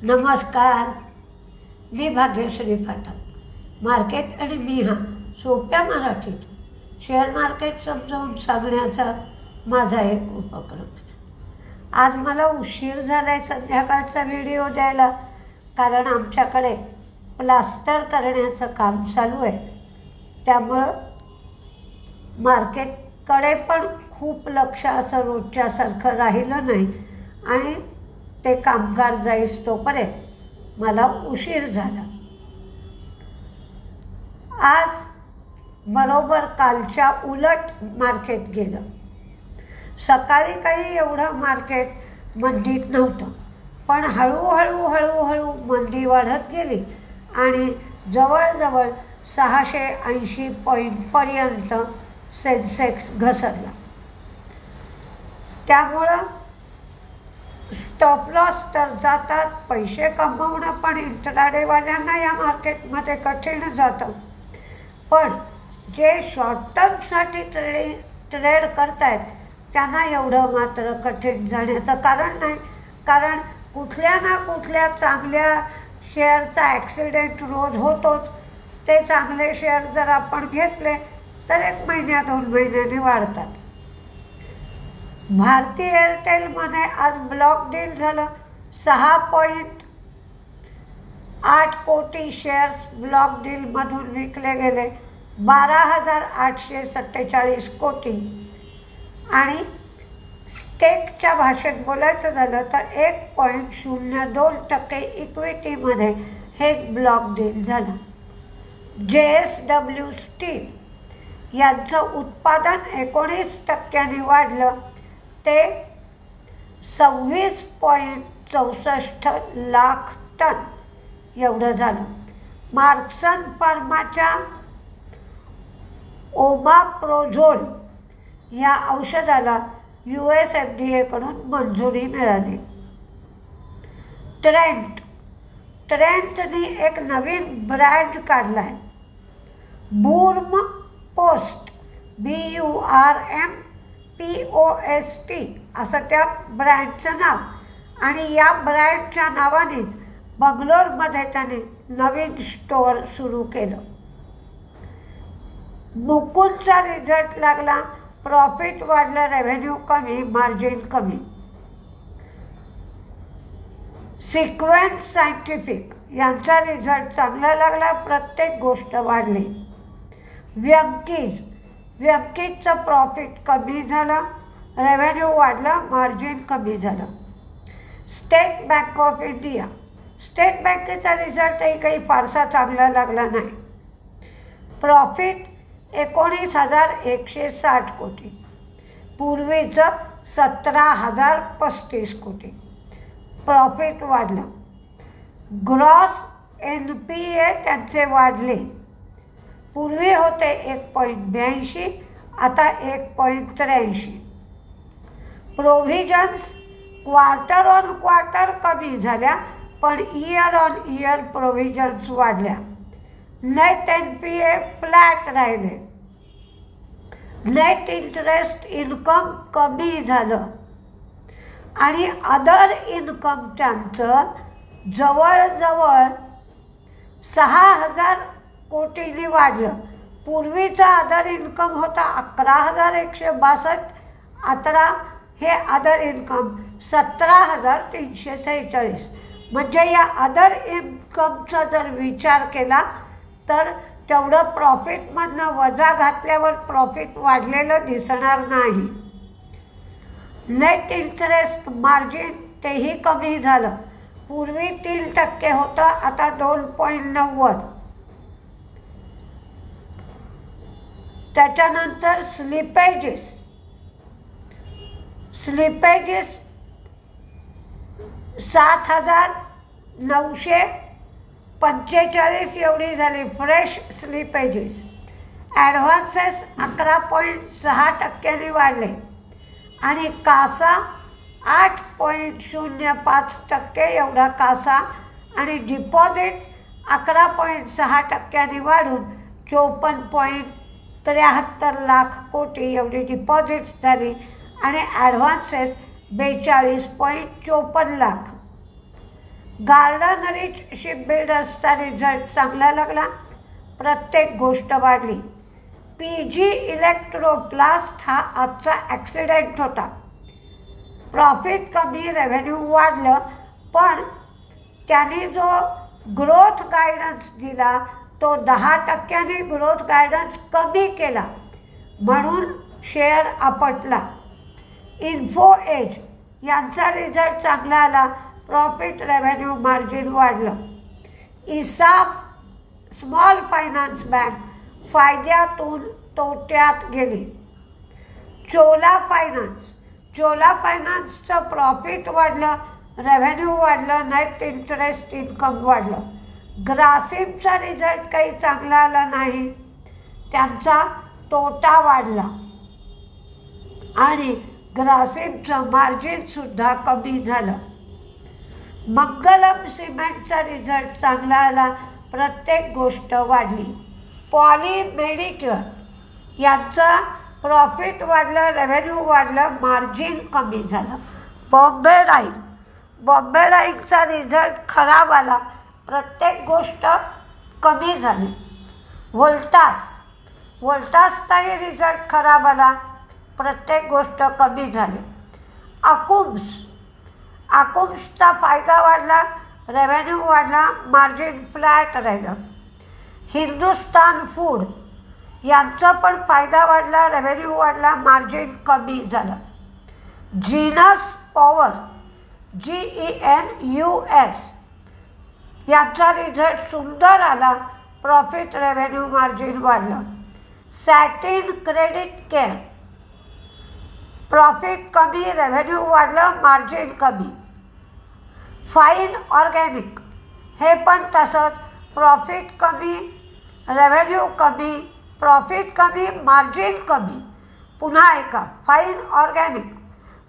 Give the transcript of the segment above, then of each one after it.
नमस्कार, मी भाग्यश्री फाटक. मार्केट आणि मी सोप्या मराठीत शेअर मार्केट समजावून सांगण्याचा माझा एक उपक्रम. आज मला उशीर झाला आहे संध्याकाळचा व्हिडिओ द्यायला, कारण आमच्याकडे प्लास्टर करण्याचं काम चालू आहे. त्यामुळं मार्केटकडे पण खूप लक्ष असं रोजच्यासारखं राहिलं नाही आणि ते कामगार जाईस तोपर्यंत मला उशीर झाला. आज बरोबर कालच्या उलट मार्केट गेलं. सकाळी काही एवढं मार्केट मंदीत नव्हतं, पण हळूहळू मंदी वाढत गेली आणि जवळजवळ 680 पॉईंटपर्यंत सेन्सेक्स घसरला. त्यामुळं स्टॉप लॉस तर जातात, पैसे कमवणं पण इंट्राडेवाल्यांना या मार्केटमध्ये कठीण जातं. पण जे शॉर्ट टर्मसाठी ट्रेड करतायत त्यांना एवढं मात्र कठीण जाण्याचं कारण नाही. कारण कुठल्या ना कुठल्या चांगल्या शेअरचा ॲक्सिडेंट रोज होतोच. ते चांगले शेअर जर आपण घेतले तर 1 महिन्या 2 महिन्याने वाढतात. भारती एअरटेलमध्ये आज ब्लॉक डील झालं. 6.8 कोटी शेअर्स ब्लॉक डीलमधून विकले गेले. 12,847 कोटी. आणि स्टेकच्या भाषेत बोलायचं झालं तर 1.02% इक्विटीमध्ये हे ब्लॉक डील झालं. JSW स्टील यांचं उत्पादन 19% वाढलं. ते 26.64 लाख टन एवढं झालं. मार्क्सन फार्माच्या ओमाप्रोझोल या औषधाला US FDA कडून मंजुरी मिळाली. ट्रेंटने एक नवीन ब्रँड काढला आहे, बुर्म पोस्ट, BURMPOST असं त्या ब्रँडचं नाव. आणि या ब्रँडच्या नावानेच बंगलोरमध्ये त्याने नवीन स्टोअर सुरू केलं. मुकुंदचा रिझल्ट लागला. प्रॉफिट वाढलं, रेव्हेन्यू कमी, मार्जिन कमी. सिक्वेन्स सायंटिफिक यांचा रिझल्ट चांगला लागला, प्रत्येक गोष्ट वाढली. व्यंकीजचं प्रॉफिट कमी झालं, रेव्हेन्यू वाढला, मार्जिन कमी झालं. State bank of India, state बँकेचा रिझल्टही काही फारसा चांगला लागला नाही. प्रॉफिट 19,160 कोटी, पूर्वीचं 17,035 कोटी. प्रॉफिट वाढलं. ग्रॉस NPA त्यांचे वाढले. पूर्वी होते 1.82, आता 1.83. प्रोव्हिजन्स क्वार्टर ऑन क्वार्टर कमी झाल्या, पण इयर ऑन इयर प्रोव्हिजन्स वाढल्या. नेट NPA फ्लॅट राहिले. नेट इंटरेस्ट इन्कम कमी झालं. आणि अदर इन्कम त्यांचं जवळजवळ 6,000 कोटींनी वाढलं. पूर्वीचा अदर इन्कम होता 11,162, आता हे अदर इन्कम 17,346. म्हणजे या अदर इन्कमचा जर विचार केला तर तेवढं प्रॉफिटमधनं वजा घातल्यावर प्रॉफिट वाढलेलं दिसणार नाही. नेट इंटरेस्ट मार्जिन तेही कमी झालं. पूर्वी 3% होतं, आता 2.90. त्याच्यानंतर स्लिपेजेस 7,945 एवढी झाली फ्रेश स्लिपेजेस. ॲडव्हान्सेस 11.6% वाढले. आणि कासा 8.05% एवढा कासा. आणि डिपॉझिट्स 11.6% वाढून 54.73 लाख कोटी एवढी डिपॉझिट्स झाली. आणि ॲडव्हान्सेस 42.54 लाख. गार्डन रिच शिपबिल्डर्सचा रिझल्ट चांगला लागला, प्रत्येक गोष्ट वाढली. PG इलेक्ट्रोप्लास्ट हा आजचा ॲक्सिडेंट होता. प्रॉफिट कमी, रेव्हेन्यू वाढलं, पण त्यांनी जो ग्रोथ गायडन्स दिला तो 10% ग्रोथ गायडन्स कमी केला, म्हणून शेअर आपटला. इन्फो एज यांचा रिझल्ट चांगला आला, प्रॉफिट, रेव्हेन्यू, मार्जिन वाढलं. इसाफ स्मॉल फायनान्स बँक फायद्यातून तोट्यात गेली. चोला फायनान्सचं प्रॉफिट वाढलं, रेव्हेन्यू वाढलं, नेट इंटरेस्ट इन्कम वाढलं. ग्रासिमचा रिझल्ट काही चांगला आला नाही, त्यांचा तोटा वाढला आणि ग्रासिमचं मार्जिनसुद्धा कमी झालं. मंगलम सिमेंटचा रिझल्ट चांगला आला, प्रत्येक गोष्ट वाढली. पॉली मेडिक्युअर यांचा प्रॉफिट वाढलं, रेव्हेन्यू वाढलं, मार्जिन कमी झालं. बॉम्बे डाईंगचा रिझल्ट खराब आला, प्रत्येक गोष्ट कमी झाली. व्होल्टासचाही रिझल्ट खराब आला, प्रत्येक गोष्ट कमी झाली. अकुम्सचा फायदा वाढला, रेव्हेन्यू वाढला, मार्जिन फ्लॅट राहिलं. हिंदुस्तान फूड यांचा पण फायदा वाढला, रेव्हेन्यू वाढला, मार्जिन कमी झालं. जीनस पॉवर GENUS यांचा रिझल्ट सुंदर आला, प्रॉफिट, रेव्हेन्यू, मार्जिन वाढलं. सॅटिन क्रेडिट केअर प्रॉफिट कमी, रेव्हेन्यू वाढलं, मार्जिन कमी. फाईन ऑर्गॅनिक हे पण तसंच, प्रॉफिट कमी, रेव्हेन्यू कमी, प्रॉफिट कमी, मार्जिन कमी. पुन्हा एका फाईन ऑर्गॅनिक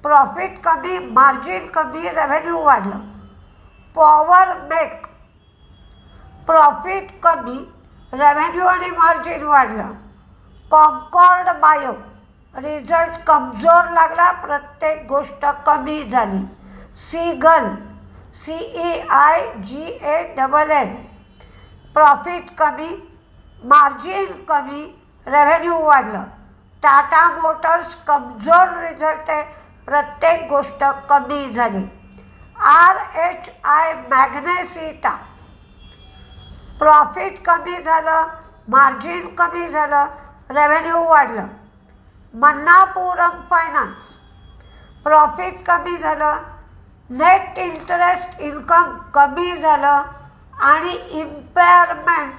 प्रॉफिट कमी, मार्जिन कमी, रेव्हेन्यू वाढलं. पॉवर मेक प्रॉफिट कमी, रेव्हेन्यू आणि मार्जिन वाढलं. कॉन्कॉर्ड बायो रिझल्ट कमजोर लागला, प्रत्येक गोष्ट कमी झाली. सीगल CEIGALL प्रॉफिट कमी, मार्जिन कमी, रेव्हेन्यू वाढलं. टाटा मोटर्स कमजोर रिझल्ट आहे, प्रत्येक गोष्ट कमी झाली. RHI मॅग्नेसिटा प्रॉफिट कमी झालं, मार्जिन कमी झालं, रेव्हेन्यू वाढलं. मन्नापुरम फायनान्स प्रॉफिट कमी झालं, नेट इंटरेस्ट इन्कम कमी झालं आणि इम्पेअरमेंट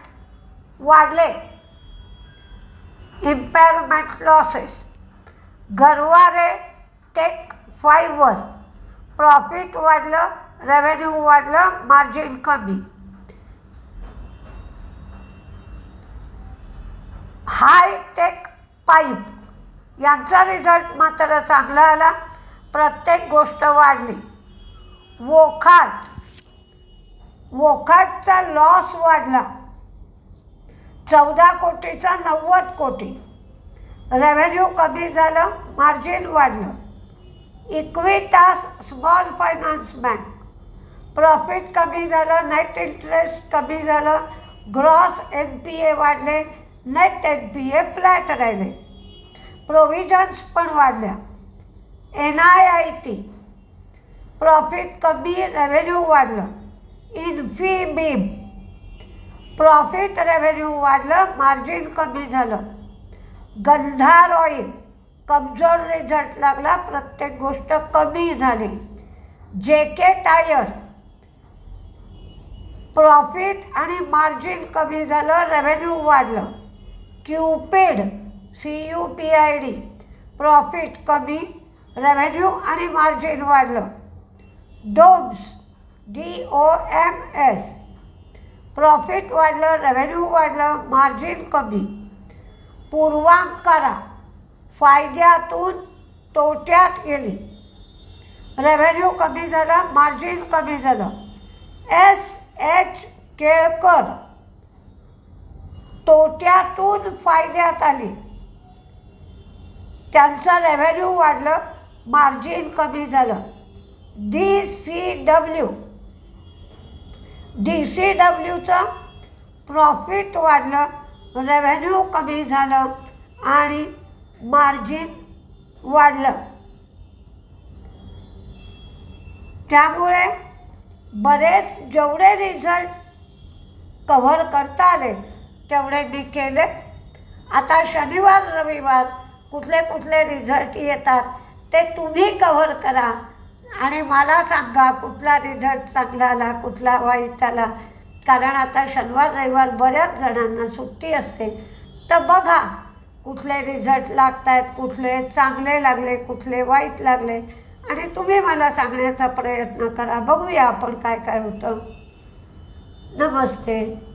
वाढले, impairment losses. Garware tech 5 profit वाढलं, रेव्हेन्यू वाढलं, मार्जिन कमी. हायटेक पाईप यांचा रिझल्ट मात्र चांगला आला, प्रत्येक गोष्ट वाढली. वोखाटचा लॉस वाढला, 14 कोटीचा 90 कोटी. रेव्हेन्यू कमी झालं, मार्जिन वाढलं. Equitas small finance bank profit कमी झालं, नेट इंटरेस्ट कमी झालं, ग्रॉस NPA वाढले, नेट NPA फ्लॅट राहिले. प्रोव्हिजन्स पण वाढल्या. NIIT प्रॉफिट कमी, रेव्हेन्यू वाढलं. इन्फीबीम प्रॉफिट, रेव्हेन्यू वाढलं, मार्जिन कमी झालं. गंधार ऑइल कमजोर रिझल्ट लागला, प्रत्येक गोष्ट कमी झाली. JK टायर प्रॉफिट आणि मार्जिन कमी झालं, रेव्हेन्यू वाढलं. क्युपिड CUPID प्रॉफिट कमी, रेव्हेन्यू आणि मार्जिन वाढलं. डोम्स DOMS प्रॉफिट वाढलं, रेव्हेन्यू वाढलं, मार्जिन कमी. पूर्वांकरा फायद्यातून तोट्यात गेली, रेव्हेन्यू कमी झाला, मार्जिन कमी झालं. SH केळकर तोट्यातून फायद्यात आली, त्यांचं रेव्हेन्यू वाढलं, मार्जिन कमी झालं. DCW DCWचं प्रॉफिट वाढलं, रेव्हेन्यू कमी झालं आणि मार्जिन वाढलं. त्यामुळे बरेच जेवढे रिझल्ट कव्हर करता आले तेवढे मी केले. आता शनिवार रविवार कुठले कुठले रिझल्ट येतात ते तुम्ही कव्हर करा आणि मला सांगा कुठला रिझल्ट चांगला आला, कुठला वाईट आला. कारण आता शनिवार रविवार बऱ्याच जणांना सुट्टी असते. तर बघा कुठले रिझल्ट लागत आहेत, कुठले चांगले लागले, कुठले वाईट लागले आणि तुम्ही मला सांगण्याचा प्रयत्न करा. बघूया आपण काय काय होतं. नमस्ते.